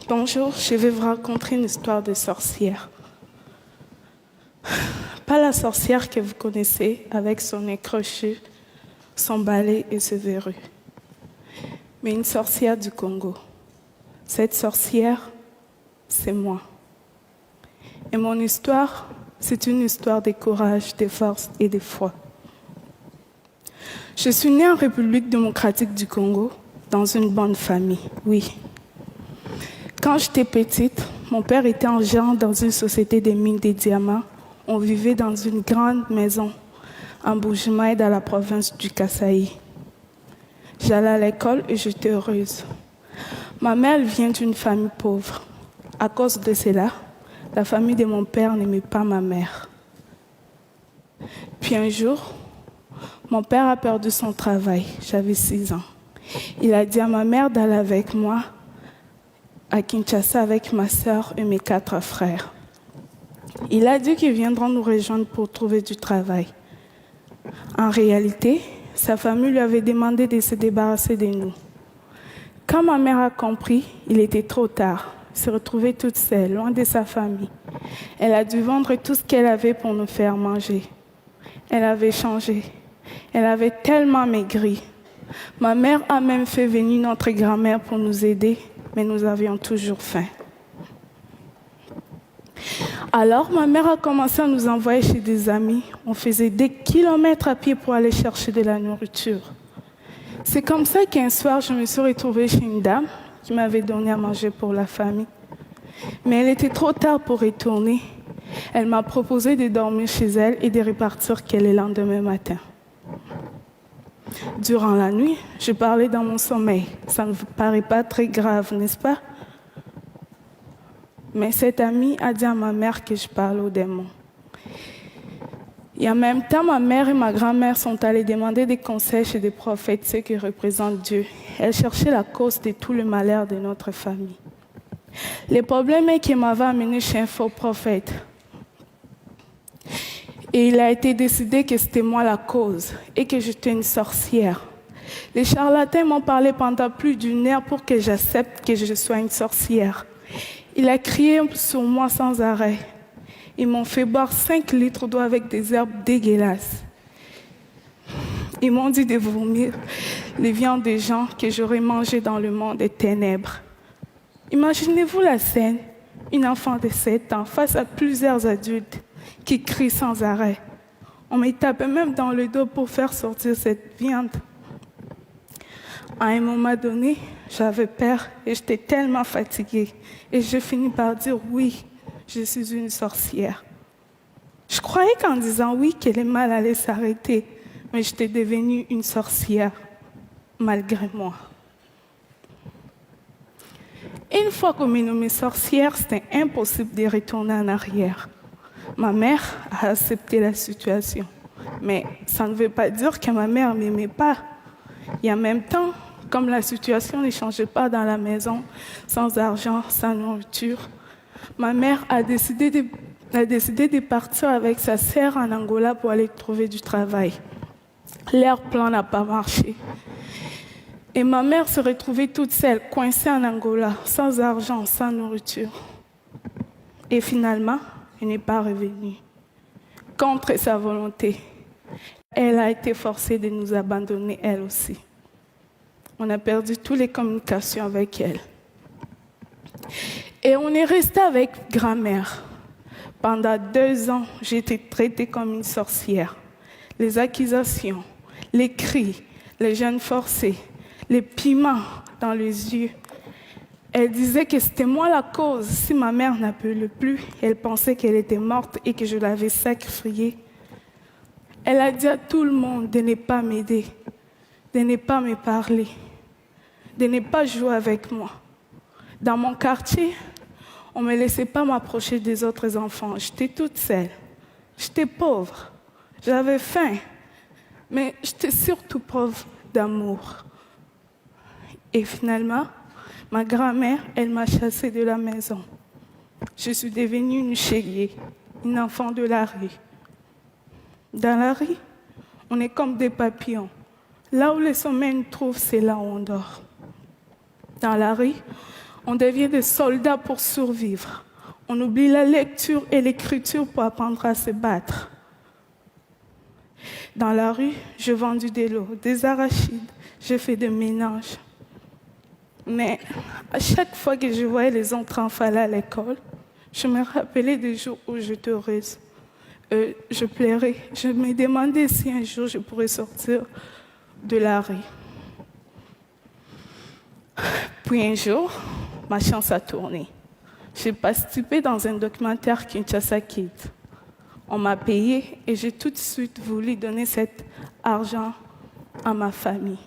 Bonjour, je vais vous raconter une histoire de sorcière. Pas la sorcière que vous connaissez avec son nez crochu, son balai et ses verrues, mais une sorcière du Congo. Cette sorcière, c'est moi. Et mon histoire, c'est une histoire de courage, de force et de foi. Je suis née en République démocratique du Congo, dans une bonne famille, oui. Quand j'étais petite, mon père était en gérant dans une société de mines de diamants. On vivait dans une grande maison en Bujimaï, dans la province du Kasaï. J'allais à l'école et j'étais heureuse. Ma mère vient d'une famille pauvre. À cause de cela, la famille de mon père n'aimait pas ma mère. Puis un jour, mon père a perdu son travail. J'avais 6 ans. Il a dit à ma mère d'aller avec moi à Kinshasa avec ma sœur et mes 4 frères. Il a dit qu'ils viendront nous rejoindre pour trouver du travail. En réalité, sa famille lui avait demandé de se débarrasser de nous. Quand ma mère a compris, il était trop tard. Elle se retrouvait toute seule, loin de sa famille. Elle a dû vendre tout ce qu'elle avait pour nous faire manger. Elle avait changé. Elle avait tellement maigri. Ma mère a même fait venir notre grand-mère pour nous aider, mais nous avions toujours faim. Alors, ma mère a commencé à nous envoyer chez des amis. On faisait des kilomètres à pied pour aller chercher de la nourriture. C'est comme ça qu'un soir, je me suis retrouvée chez une dame qui m'avait donné à manger pour la famille. Mais elle était trop tard pour retourner. Elle m'a proposé de dormir chez elle et de repartir le lendemain matin. Durant la nuit, je parlais dans mon sommeil. Ça ne vous paraît pas très grave, n'est-ce pas? Mais cette amie a dit à ma mère que je parle aux démons. Et en même temps, ma mère et ma grand-mère sont allées demander des conseils chez des prophètes, ceux qui représentent Dieu. Elles cherchaient la cause de tout le malheur de notre famille. Le problème est qu'elle m'avait amené chez un faux prophète. Et il a été décidé que c'était moi la cause et que j'étais une sorcière. Les charlatans m'ont parlé pendant plus d'1 heure pour que j'accepte que je sois une sorcière. Il a crié sur moi sans arrêt. Ils m'ont fait boire 5 litres d'eau avec des herbes dégueulasses. Ils m'ont dit de vomir les viandes des gens que j'aurais mangées dans le monde des ténèbres. Imaginez-vous la scène, une enfant de 7 ans face à plusieurs adultes qui crient sans arrêt. On me tapait même dans le dos pour faire sortir cette viande. À un moment donné, j'avais peur et j'étais tellement fatiguée. Et je finis par dire oui, je suis une sorcière. Je croyais qu'en disant oui, que le mal allait s'arrêter, mais j'étais devenue une sorcière, malgré moi. Une fois qu'on m'est nommée sorcière, c'était impossible de retourner en arrière. Ma mère a accepté la situation, mais ça ne veut pas dire que ma mère ne m'aimait pas. Et en même temps, comme la situation ne changeait pas dans la maison, sans argent, sans nourriture, ma mère a décidé de partir avec sa sœur en Angola pour aller trouver du travail. Leur plan n'a pas marché. Et ma mère se retrouvait toute seule, coincée en Angola, sans argent, sans nourriture. Et finalement, elle n'est pas revenue. Contre sa volonté, elle a été forcée de nous abandonner, elle aussi. On a perdu toutes les communications avec elle. Et on est resté avec grand-mère. Pendant 2 ans, j'ai été traitée comme une sorcière. Les accusations, les cris, les jeûnes forcés, les piments dans les yeux. Elle disait que c'était moi la cause. Si ma mère n'appelait plus, elle pensait qu'elle était morte et que je l'avais sacrifiée. Elle a dit à tout le monde de ne pas m'aider, de ne pas me parler, de ne pas jouer avec moi. Dans mon quartier, on ne me laissait pas m'approcher des autres enfants. J'étais toute seule. J'étais pauvre. J'avais faim. Mais j'étais surtout pauvre d'amour. Et finalement, ma grand-mère, elle m'a chassée de la maison. Je suis devenue une chélier, une enfant de la rue. Dans la rue, on est comme des papillons. Là où le sommeil nous trouve, c'est là où on dort. Dans la rue, On devient des soldats pour survivre. On oublie la lecture et l'écriture pour apprendre à se battre. Dans la rue, j'ai vendu des lots, des arachides, j'ai fait des ménages. Mais à chaque fois que je voyais les autres enfants aller à l'école, je me rappelais des jours où j'étais heureuse. Je pleurais. Je me demandais si un jour je pourrais sortir de la rue. Puis un jour, ma chance a tourné. J'ai participé dans un documentaire Kinshasa Kids. On m'a payé et j'ai tout de suite voulu donner cet argent à ma famille.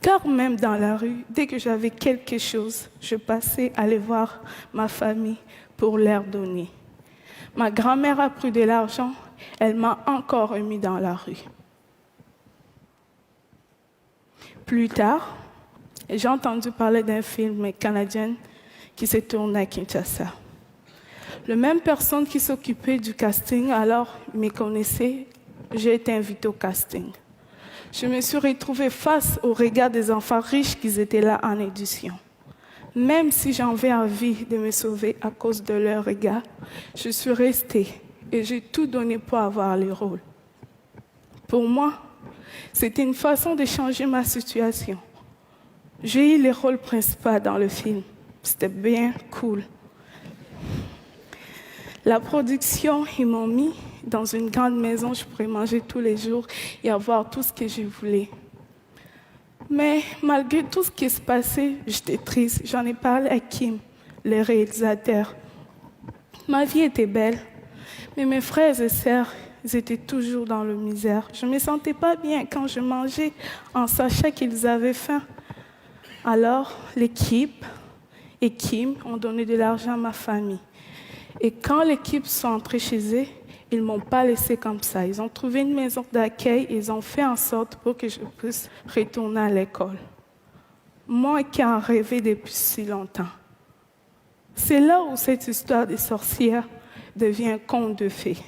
Car même dans la rue, dès que j'avais quelque chose, je passais aller voir ma famille pour leur donner. Ma grand-mère a pris de l'argent, elle m'a encore remis dans la rue. Plus tard, j'ai entendu parler d'un film canadien qui s'est tourné à Kinshasa. La même personne qui s'occupait du casting alors me connaissait, j'ai été invitée au casting. Je me suis retrouvée face au regard des enfants riches qui étaient là en édition. Même si j'avais envie de me sauver à cause de leur regard, je suis restée et j'ai tout donné pour avoir le rôle. Pour moi, c'était une façon de changer ma situation. J'ai eu le rôle principal dans le film. C'était bien cool. La production, ils m'ont mis dans une grande maison, je pourrais manger tous les jours et avoir tout ce que je voulais. Mais malgré tout ce qui se passait, j'étais triste. J'en ai parlé à Kim, le réalisateur. Ma vie était belle, mais mes frères et sœurs, ils étaient toujours dans la misère. Je ne me sentais pas bien quand je mangeais en sachant qu'ils avaient faim. Alors, l'équipe et Kim ont donné de l'argent à ma famille. Et quand l'équipe sont entrés chez eux, ils ne m'ont pas laissé comme ça. Ils ont trouvé une maison d'accueil et ils ont fait en sorte pour que je puisse retourner à l'école. Moi qui en rêvais depuis si longtemps. C'est là où cette histoire des sorcières devient un conte de fées.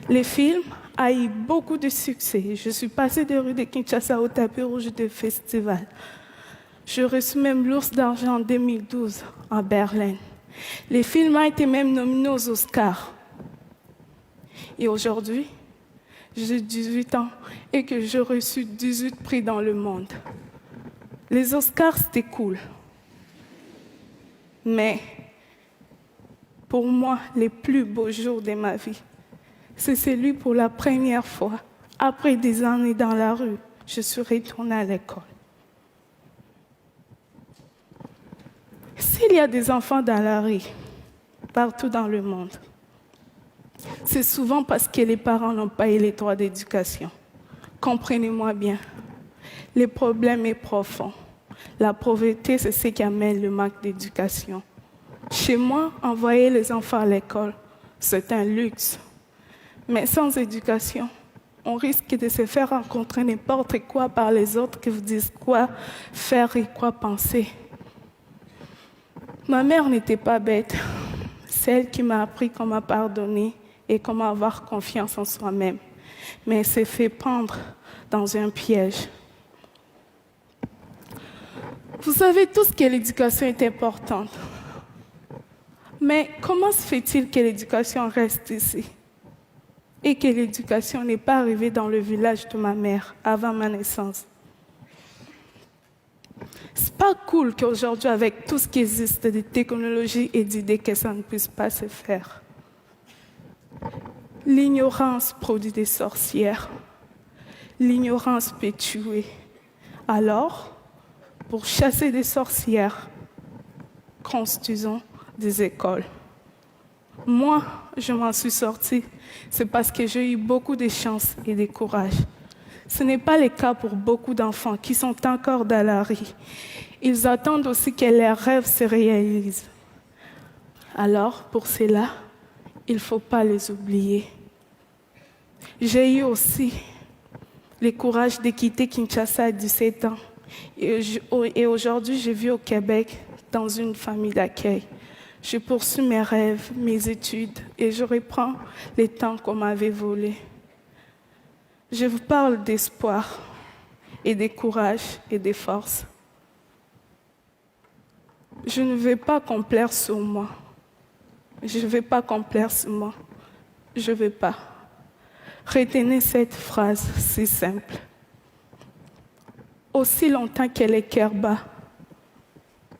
Le film a eu beaucoup de succès. Je suis passée des rues de Kinshasa au tapis rouge de festival. J'ai reçu même l'Ours d'argent en 2012 à Berlin. Le film a été même nominé aux Oscars. Et aujourd'hui, j'ai 18 ans et que j'ai reçu 18 prix dans le monde. Les Oscars, c'était cool. Mais pour moi, les plus beaux jours de ma vie, c'est celui pour la première fois, après des années dans la rue, je suis retournée à l'école. S'il y a des enfants dans la rue, partout dans le monde, c'est souvent parce que les parents n'ont pas eu les droits d'éducation. Comprenez-moi bien, le problème est profond. La pauvreté, c'est ce qui amène le manque d'éducation. Chez moi, envoyer les enfants à l'école, c'est un luxe. Mais sans éducation, on risque de se faire rencontrer n'importe quoi par les autres qui vous disent quoi faire et quoi penser. Ma mère n'était pas bête. C'est elle qui m'a appris comment pardonner et comment avoir confiance en soi-même. Mais elle s'est fait prendre dans un piège. Vous savez tous que l'éducation est importante. Mais comment se fait-il que l'éducation reste ici et que l'éducation n'est pas arrivée dans le village de ma mère avant ma naissance? C'est pas cool qu'aujourd'hui, avec tout ce qui existe de technologies et d'idées, que ça ne puisse pas se faire. L'ignorance produit des sorcières. L'ignorance peut tuer. Alors, pour chasser des sorcières, construisons des écoles. Moi, je m'en suis sortie. C'est parce que j'ai eu beaucoup de chance et de courage. Ce n'est pas le cas pour beaucoup d'enfants qui sont encore dans la rue. Ils attendent aussi que leurs rêves se réalisent. Alors, pour cela, il ne faut pas les oublier. J'ai eu aussi le courage de quitter Kinshasa à 17 ans. Et aujourd'hui, je vis au Québec dans une famille d'accueil. Je poursuis mes rêves, mes études et je reprends les temps qu'on m'avait volés. Je vous parle d'espoir et de courage et de force. Je ne vais pas complaire sur moi. Je ne vais pas complaire sur moi. Je ne vais pas. Retenez cette phrase si simple. Aussi longtemps qu'elle est cœur bas,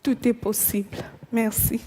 tout est possible. Merci.